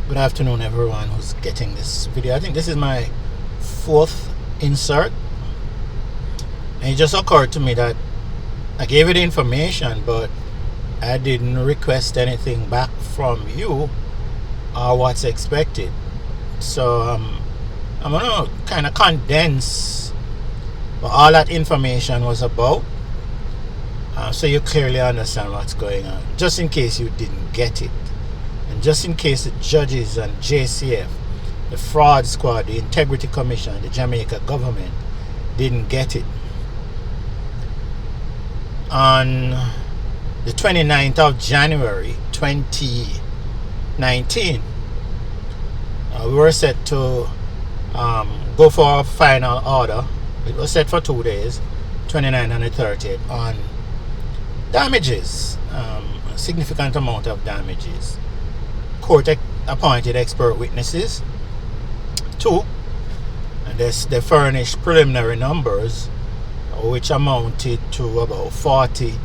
Good afternoon, everyone who's getting this video. I think this is my fourth insert, and it just occurred to me that I gave you the information, but I didn't request anything back from you or what's expected. So I'm gonna kind of condense what all that information was about, so you clearly understand what's going on, just in case you didn't get it. And just in case the judges and JCF, the fraud squad, the integrity commission, the Jamaica government didn't get it. On the 29th of January 2019, we were set to go for a final order. It was set for 2 days, 29th and the 30th, on damages, a significant amount of damages. Court appointed expert witnesses, 2, and they furnished preliminary numbers, which amounted to about 40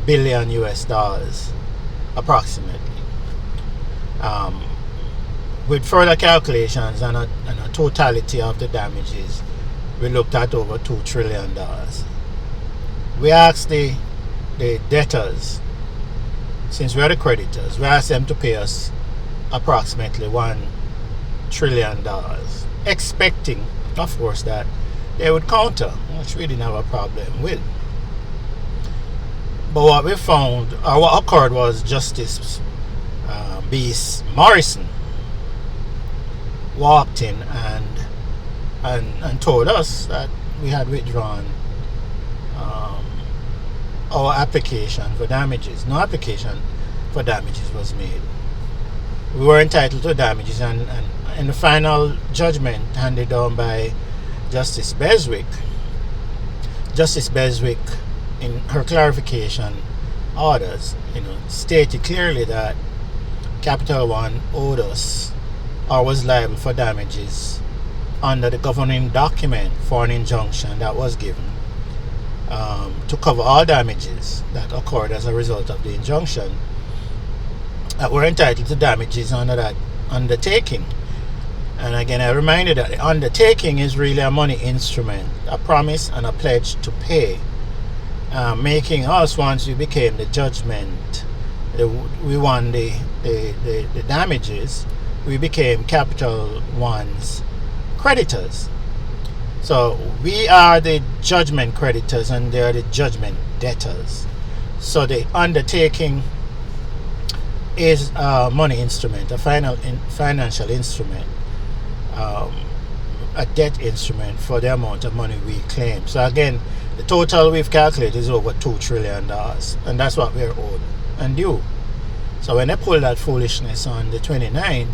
billion US dollars approximately. With further calculations and a totality of the damages, we looked at over $2 trillion. We asked the debtors, since we are the creditors, we asked them to pay us approximately $1 trillion, expecting, of course, that they would counter, which we didn't have a problem with. But what we found, or what occurred, was Justice B. Morrison walked in and told us that we had withdrawn our application for damages. No application for damages was made. We were entitled to damages, and in the final judgment handed down by Justice Beswick, in her clarification orders, stated clearly that Capital One owed us or was liable for damages under the governing document for an injunction that was given to cover all damages that occurred as a result of the injunction, that we're entitled to damages under that undertaking. And again, I reminded that the undertaking is really a money instrument, a promise and a pledge to pay, making us, once we became the judgment, we won the damages, we became Capital One's creditors. So we are the judgment creditors and they are the judgment debtors. So the undertaking is a money instrument, a financial instrument, a debt instrument for the amount of money we claim. So again, the total we've calculated is over $2 trillion, and that's what we're owed and due. So when they pulled that foolishness on the 29th,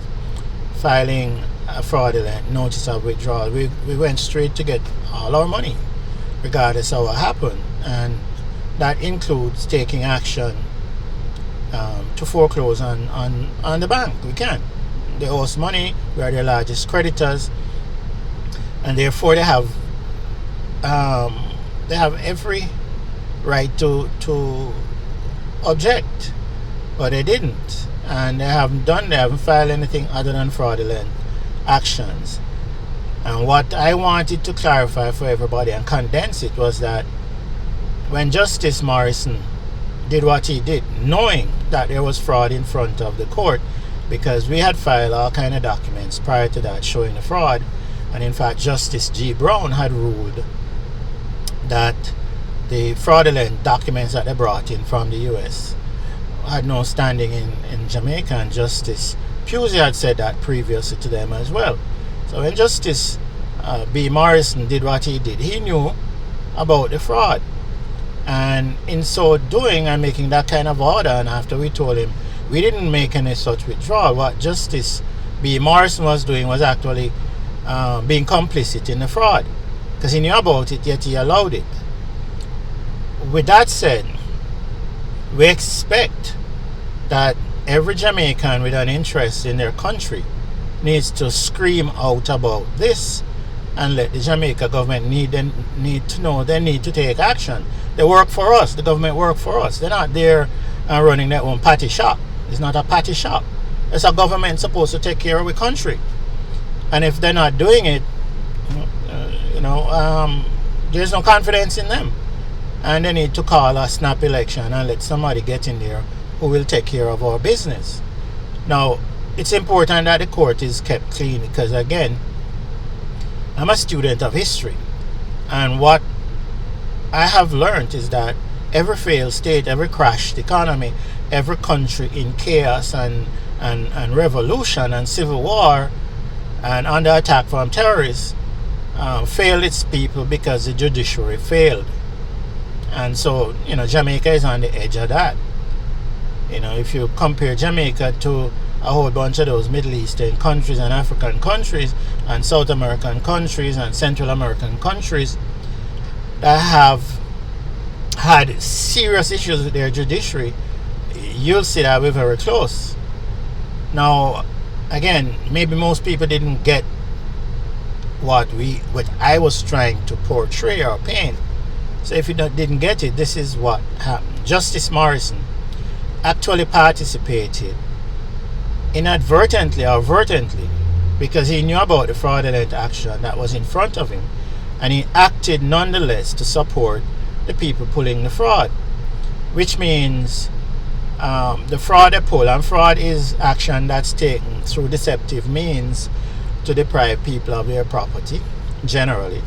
filing a fraudulent notice of withdrawal, we went straight to get all our money, regardless of what happened. And that includes taking action to foreclose on the bank. We can. They owe us money. We are their largest creditors, and therefore they have every right to object, but they didn't, and they haven't filed anything other than fraudulent actions. And what I wanted to clarify for everybody and condense it was that when Justice Morrison did what he did, knowing that there was fraud in front of the court, because we had filed all kind of documents prior to that showing the fraud, and in fact Justice G. Brown had ruled that the fraudulent documents that they brought in from the US had no standing in Jamaica, and Justice Pusey had said that previously to them as well. So when Justice B. Morrison did what he did, he knew about the fraud, and in so doing and making that kind of order, and after we told him we didn't make any such withdrawal, what Justice B. Morrison was doing was actually being complicit in the fraud, because he knew about it, yet he allowed it. With that said, we expect that every Jamaican with an interest in their country needs to scream out about this and let the Jamaica government need to know they need to take action. They work for us. The government work for us. They're not there running their own patty shop. It's not a patty shop. It's a government supposed to take care of the country. And if they're not doing it, there's no confidence in them. And they need to call a snap election and let somebody get in there who will take care of our business. Now, it's important that the court is kept clean because, again, I'm a student of history. And what I have learned is that every failed state, every crashed economy, every country in chaos and revolution and civil war and under attack from terrorists failed its people because the judiciary failed. And so, Jamaica is on the edge of that. If you compare Jamaica to a whole bunch of those Middle Eastern countries and African countries and South American countries and Central American countries that have had serious issues with their judiciary, you'll see that we're very close. Now, again, maybe most people didn't get what I was trying to portray or paint. So if you didn't get it, this is what happened. Justice Morrison actually participated inadvertently or advertently because he knew about the fraudulent action that was in front of him, and he acted nonetheless to support the people pulling the fraud, which means the fraud they pull, and fraud is action that's taken through deceptive means to deprive people of their property generally,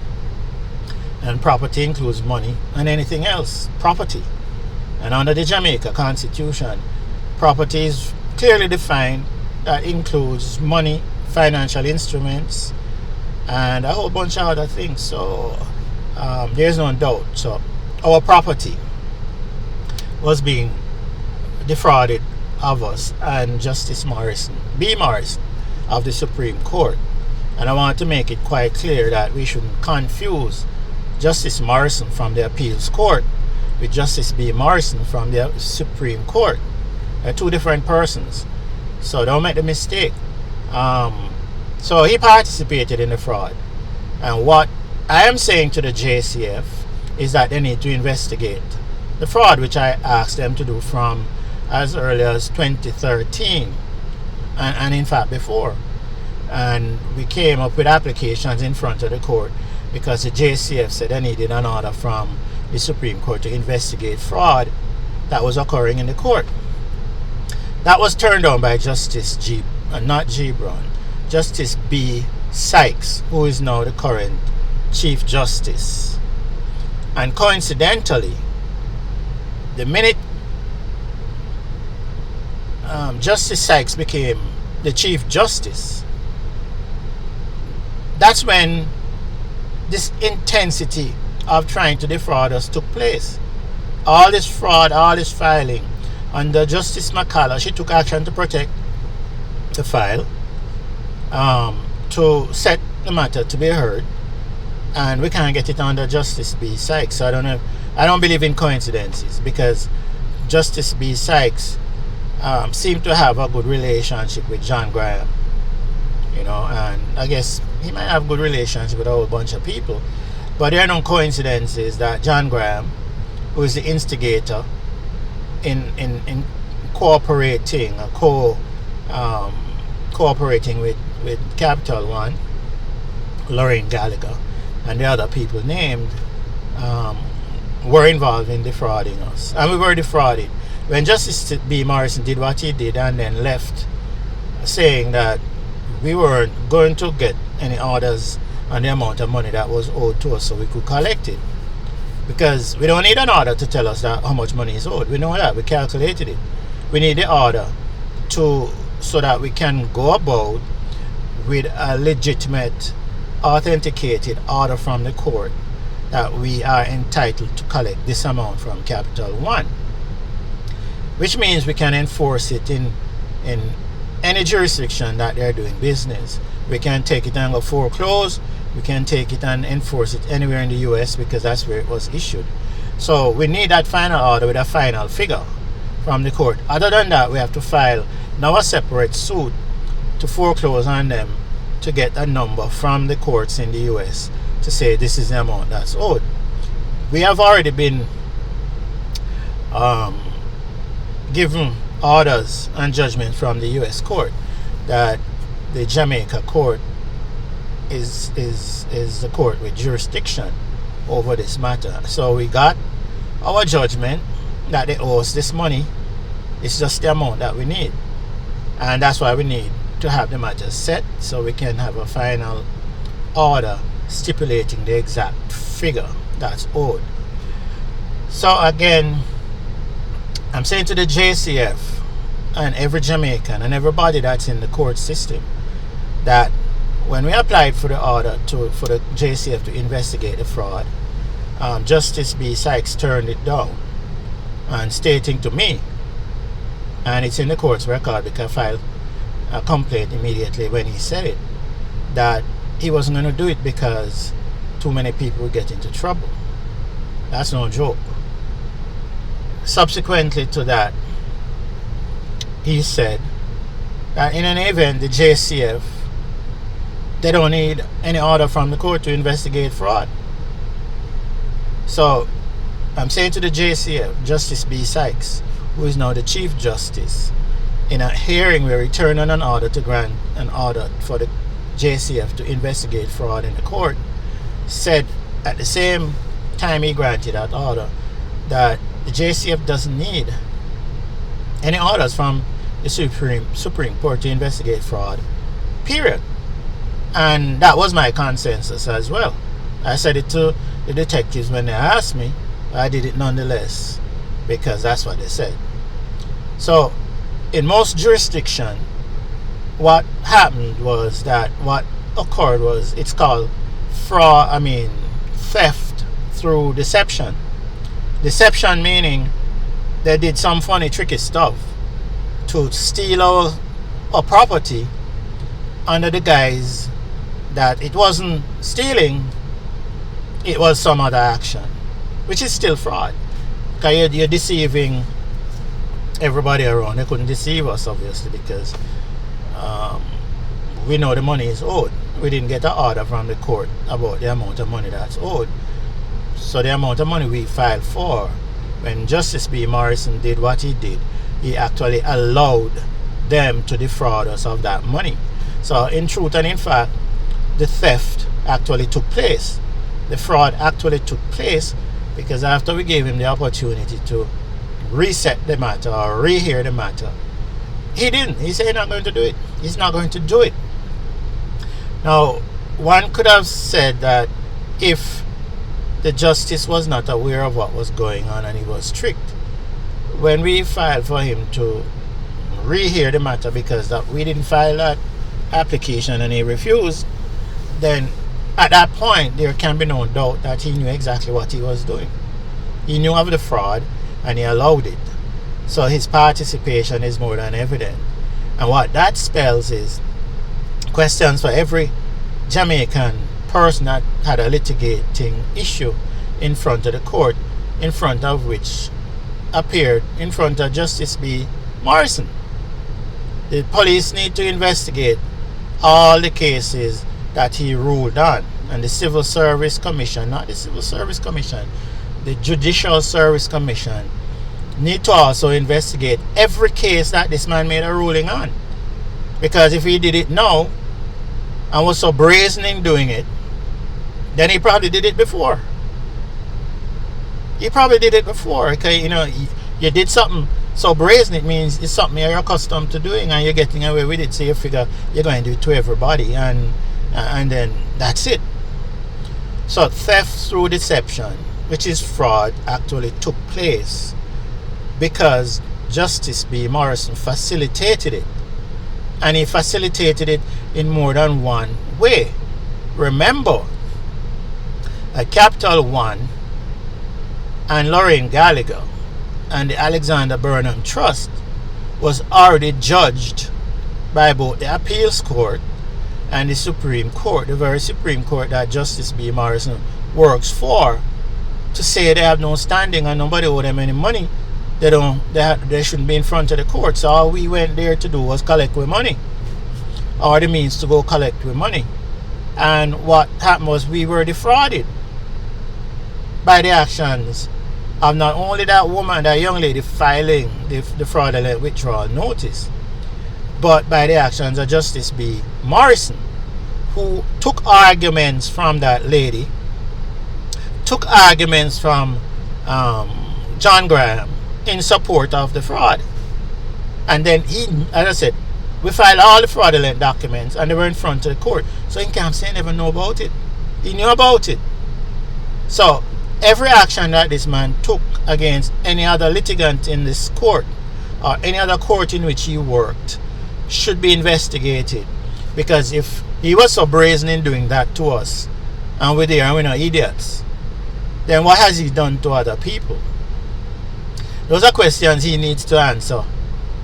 and property includes money and anything else property. And under the Jamaica Constitution, property is clearly defined. That includes money, financial instruments, and a whole bunch of other things. So there's no doubt. So our property was being defrauded of us, and Justice Morrison, B. Morrison, of the Supreme Court. And I want to make it quite clear that we shouldn't confuse Justice Morrison from the Appeals Court with Justice B. Morrison from the Supreme Court. They're two different persons. So don't make the mistake. So he participated in the fraud. And what I am saying to the JCF is that they need to investigate the fraud, which I asked them to do from as early as 2013. And in fact before. And we came up with applications in front of the court because the JCF said they needed an order from the Supreme Court to investigate fraud that was occurring in the court. That was turned down by Justice Justice B. Sykes, who is now the current Chief Justice. And coincidentally, the minute Justice Sykes became the Chief Justice, that's when this intensity of trying to defraud us took place. All this fraud, all this filing. Under Justice McCullough, she took action to protect the file, to set the matter to be heard, and we can't get it under Justice B. Sykes. So I don't believe in coincidences, because Justice B. Sykes seemed to have a good relationship with John Graham, and I guess he might have a good relationship with a whole bunch of people, but there are no coincidences that John Graham, who is the instigator in cooperating with Capital One, Lorraine Gallagher, and the other people named, were involved in defrauding us. And we were defrauded. When Justice B. Morrison did what he did and then left, saying that we weren't going to get any orders on the amount of money that was owed to us so we could collect it. Because we don't need an order to tell us that how much money is owed. We know that. We calculated it. We need the order so that we can go about with a legitimate, authenticated order from the court that we are entitled to collect this amount from Capital One. Which means we can enforce it in any jurisdiction that they're doing business. We can take it and go foreclose. We can take it and enforce it anywhere in the US because that's where it was issued. So we need that final order with a final figure from the court. Other than that, we have to file now a separate suit to foreclose on them to get a number from the courts in the US to say this is the amount that's owed. We have already been given orders and judgment from the U.S. court that the Jamaica court is the court with jurisdiction over this matter. So we got our judgment that they owe us this money. It's just the amount that we need, and that's why we need to have the matter set so we can have a final order stipulating the exact figure that's owed. So again, I'm saying to the JCF and every Jamaican and everybody that's in the court system that when we applied for the order for the JCF to investigate the fraud, Justice B. Sykes turned it down and stating to me, and it's in the court's record because I filed a complaint immediately when he said it, that he wasn't going to do it because too many people would get into trouble. That's no joke. Subsequently to that, he said that in an event the JCF, they don't need any order from the court to investigate fraud. So I'm saying to the JCF, Justice B. Sykes, who is now the Chief Justice, in a hearing where he turned on an order to grant an order for the JCF to investigate fraud in the court, said at the same time he granted that order that the JCF doesn't need any orders from the Supreme Court to investigate fraud, period. And that was my consensus as well. I said it to the detectives when they asked me. I did it nonetheless because that's what they said. So in most jurisdictions, what happened was that what occurred was, it's called theft through deception. Deception meaning they did some funny tricky stuff to steal our property under the guise that it wasn't stealing, it was some other action, which is still fraud. Because you're deceiving everybody around. They couldn't deceive us, obviously, because we know the money is owed. We didn't get an order from the court about the amount of money that's owed. So the amount of money we filed for, when Justice B. Morrison did what he did, he actually allowed them to defraud us of that money. So in truth and in fact, the theft actually took place. The fraud actually took place because after we gave him the opportunity to reset the matter or rehear the matter, he didn't. He said he's not going to do it. He's not going to do it. Now, one could have said that if the justice was not aware of what was going on and he was strict, when we filed for him to rehear the matter because that we didn't file that application and he refused, then at that point there can be no doubt that he knew exactly what he was doing. He knew of the fraud and he allowed it. So his participation is more than evident. And what that spells is questions for every Jamaican person that had a litigating issue in front of the court, in front of which appeared in front of Justice B. Morrison. The police need to investigate all the cases that he ruled on, and the Civil Service Commission, not the Civil Service Commission, the Judicial Service Commission, need to also investigate every case that this man made a ruling on. Because if he did it now and was so brazen in doing it, then he probably did it before. He probably did it before. Okay, you did something so brazen, it means it's something you're accustomed to doing and you're getting away with it. So you figure you're going to do it to everybody, and then that's it. So theft through deception, which is fraud, actually took place because Justice B. Morrison facilitated it. And he facilitated it in more than one way. Remember, Capital One and Lorraine Gallagher and the Alexander Burnham Trust was already judged by both the appeals court and the Supreme Court, the very Supreme Court that Justice B. Morrison works for, to say they have no standing and nobody owe them any money. They shouldn't be in front of the court. So all we went there to do was collect with money, or the means to go collect with money. And what happened was we were defrauded by the actions of not only that woman, that young lady filing the fraudulent withdrawal notice, but by the actions of Justice B. Morrison, who took arguments from that lady, took arguments from John Graham in support of the fraud. And then he, as I said, we filed all the fraudulent documents and they were in front of the court. So he can't say he never know about it. He knew about it. So every action that this man took against any other litigant in this court or any other court in which he worked should be investigated. Because if he was so brazen in doing that to us and we're there and we're not idiots, then what has he done to other people? Those are questions he needs to answer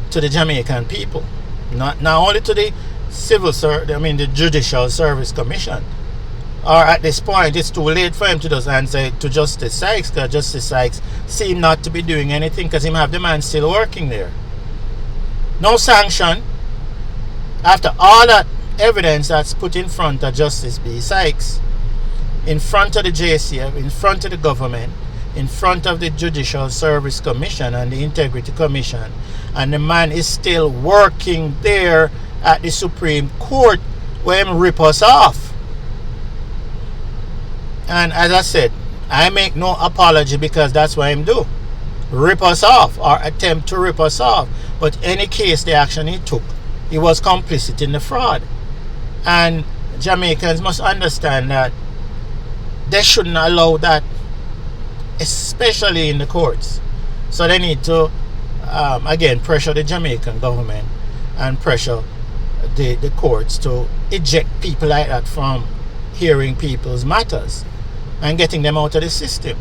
to the Jamaican people. Not only to the the Judicial Service Commission. Or at this point, it's too late for him to just answer it to Justice Sykes, because Justice Sykes seemed not to be doing anything because him have the man still working there. No sanction. After all that evidence that's put in front of Justice B. Sykes, in front of the JCF, in front of the government, in front of the Judicial Service Commission and the Integrity Commission, and the man is still working there at the Supreme Court where him rip us off. And as I said, I make no apology because that's what him do. Rip us off or attempt to rip us off. But any case, the action he took, he was complicit in the fraud. And Jamaicans must understand that they shouldn't allow that, especially in the courts. So they need to, again, pressure the Jamaican government and pressure the courts to eject people like that from hearing people's matters and getting them out of the system.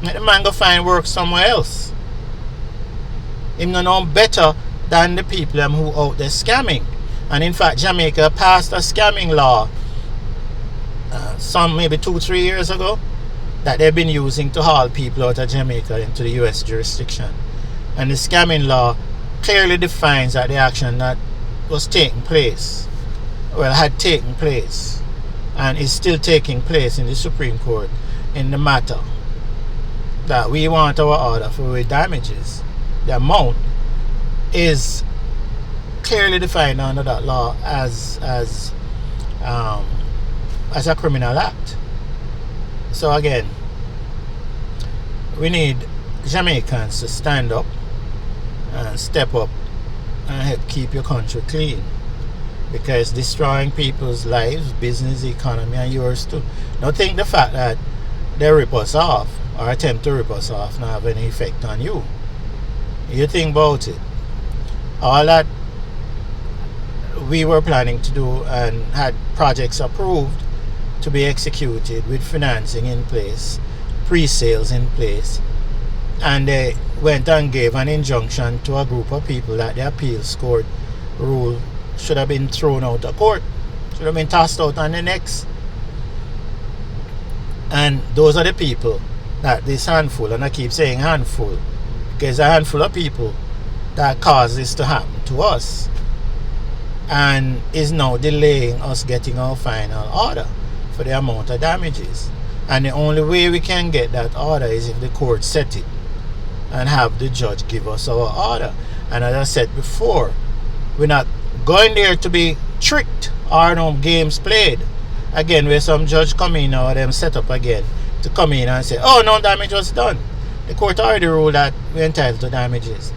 Let the man go find work somewhere else. Him no know better than the people who out there scamming. And in fact, Jamaica passed a scamming law some maybe 2-3 years ago that they've been using to haul people out of Jamaica into the US jurisdiction. And the scamming law clearly defines that the action that was taking place, had taken place and is still taking place in the Supreme Court in the matter that we want our order for damages. The amount is clearly defined under that law as a criminal act. So again, we need Jamaicans to stand up and step up and help keep your country clean, because destroying people's lives, business, economy, and yours too. Don't think the fact that they rip us off or attempt to rip us off not have any effect on you. You think about it. All that we were planning to do and had projects approved to be executed with financing in place, pre-sales in place, and they went and gave an injunction to a group of people that the appeals court rule should have been thrown out of court, should have been tossed out on the necks. And those are the people that this handful, and I keep saying handful because a handful of people that caused this to happen to us and is now delaying us getting our final order for the amount of damages. And the only way we can get that order is if the court set it and have the judge give us our order. And as I said before, we're not going there to be tricked or no games played. Again, where some judge come in or them set up again to come in and say, oh, no damage was done. The court already ruled that we're entitled to damages.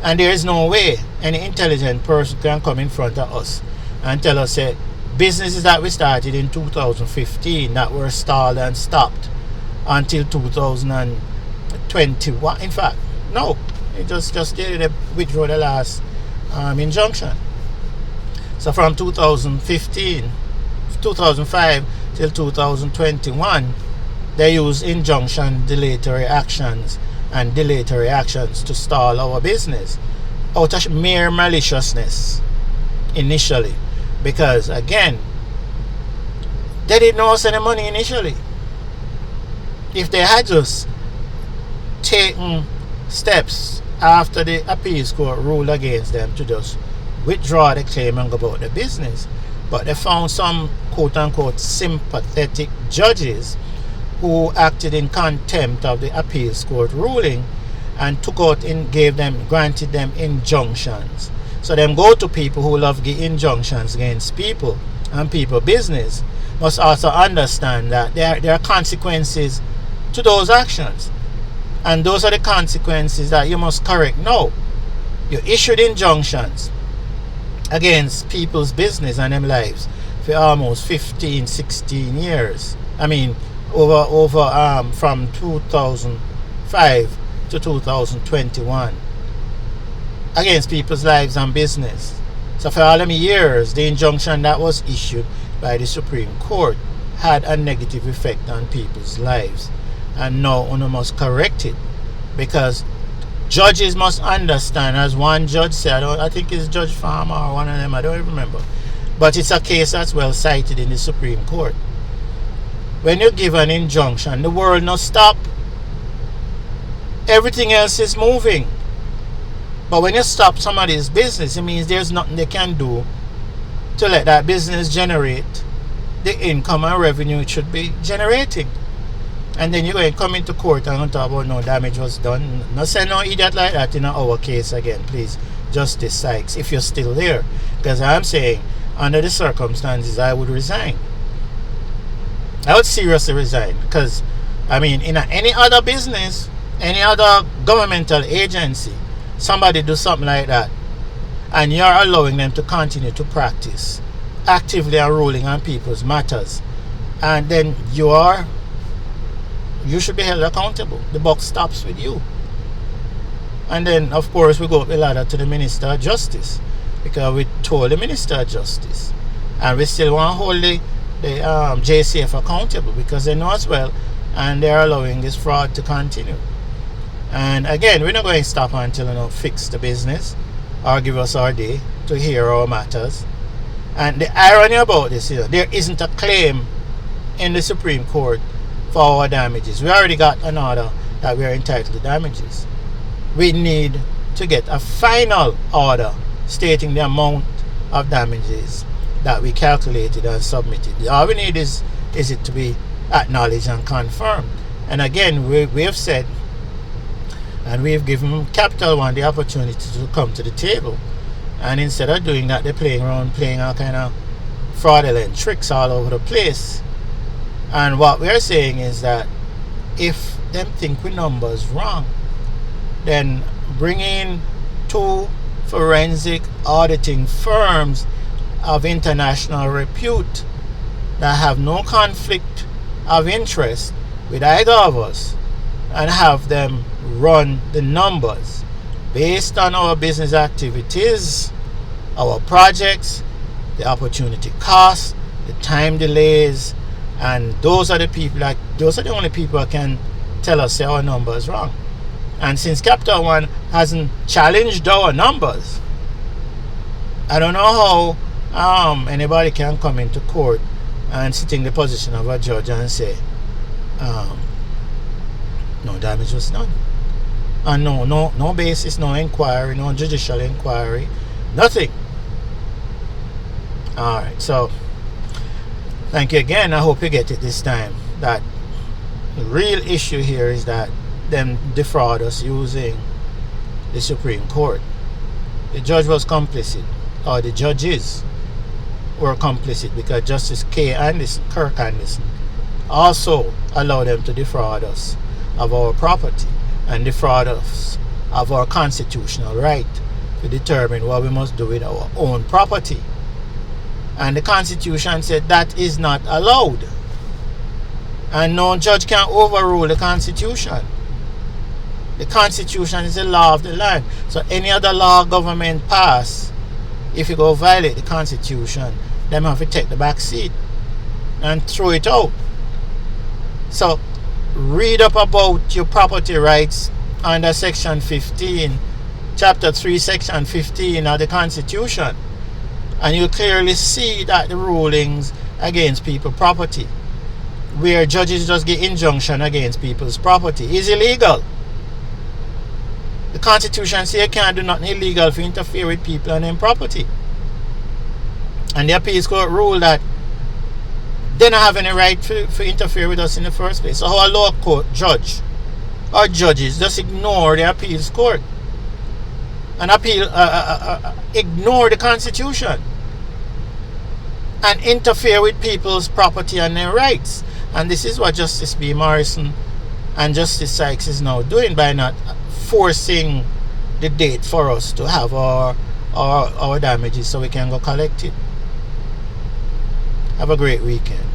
And there is no way any intelligent person can come in front of us and tell us, say, businesses that we started in 2015 that were stalled and stopped until 2021. In fact, no. It just did it withdraw the last injunction. So from 2005 till 2021, they use injunction dilatory actions and dilatory actions to stall our business out of mere maliciousness initially, because again, they didn't owe us any money initially. If they had just taken steps after the appeals court ruled against them to just withdraw the claim and go about the business, but they found some quote-unquote sympathetic judges who acted in contempt of the appeals court ruling and granted them injunctions. So them go to people who love give injunctions against people and people business must also understand that there are consequences to those actions. And those are the consequences that you must correct now. You issued injunctions against people's business and them lives for almost 15, 16 years. I mean, over from 2005 to 2021 against people's lives and business. So for all them years, the injunction that was issued by the Supreme Court had a negative effect on people's lives. And now one must correct it, because judges must understand, as one judge said, I think it's Judge Farmer or one of them, I don't even remember, but it's a case that's well cited in the Supreme Court. When you give an injunction, the world not stop. Everything else is moving. But when you stop somebody's business, it means there's nothing they can do to let that business generate the income and revenue it should be generating. And then you're going to come into court and talk about no damage was done. No say no idiot like that in our case again, please, Justice Sykes, if you're still there. Because I'm saying, under the circumstances, I would resign. I would seriously resign. Because, I mean, in any other business, any other governmental agency, somebody do something like that, and you're allowing them to continue to practice actively and ruling on people's matters, and then you should be held accountable. The buck stops with you. And then of course we go up the ladder to the Minister of Justice, because we told the Minister of Justice, and we still want to hold the JCF accountable, because they know as well, and they're allowing this fraud to continue. And again, we're not going to stop until fix the business or give us our day to hear our matters. And the irony about this, there isn't a claim in the Supreme Court for our damages. We already got an order that we are entitled to damages. We need to get a final order stating the amount of damages that we calculated and submitted. All we need is it to be acknowledged and confirmed. And again, we have said, and we've given Capital One the opportunity to come to the table. And instead of doing that, they're playing around, playing all kind of fraudulent tricks all over the place. And what we're saying is that if them think we numbers wrong, then bring in 2 forensic auditing firms of international repute that have no conflict of interest with either of us, and have them run the numbers based on our business activities, our projects, the opportunity costs, the time delays, and those are the only people that can tell us our numbers wrong. And since Capital One hasn't challenged our numbers, I don't know how anybody can come into court and sit in the position of a judge and say no damage was done, and no basis, no inquiry, no judicial inquiry, nothing. Alright, so thank you again. I hope you get it this time, that the real issue here is that them defraud us using the Supreme Court. The judge was complicit, or the judges were complicit, because Justice Kirk Anderson also allowed them to defraud us of our property and defraud us of our constitutional right to determine what we must do with our own property. And the Constitution said that is not allowed, and no judge can overrule the Constitution. The Constitution is the law of the land. So any other law government pass, if you go violate the Constitution, them have to take the back seat and throw it out. So read up about your property rights under Section 15, Chapter 3, Section 15 of the Constitution, and you clearly see that the rulings against people's property, where judges just get injunction against people's property, is illegal. The Constitution says you can't do nothing illegal to interfere with people and their property. And the appeals court ruled that they don't have any right to interfere with us in the first place. So how a lower court judge or judges just ignore the appeals court and ignore the Constitution and interfere with people's property and their rights. And this is what Justice B. Morrison and Justice Sykes is now doing by not forcing the date for us to have our damages so we can go collect it. Have a great weekend.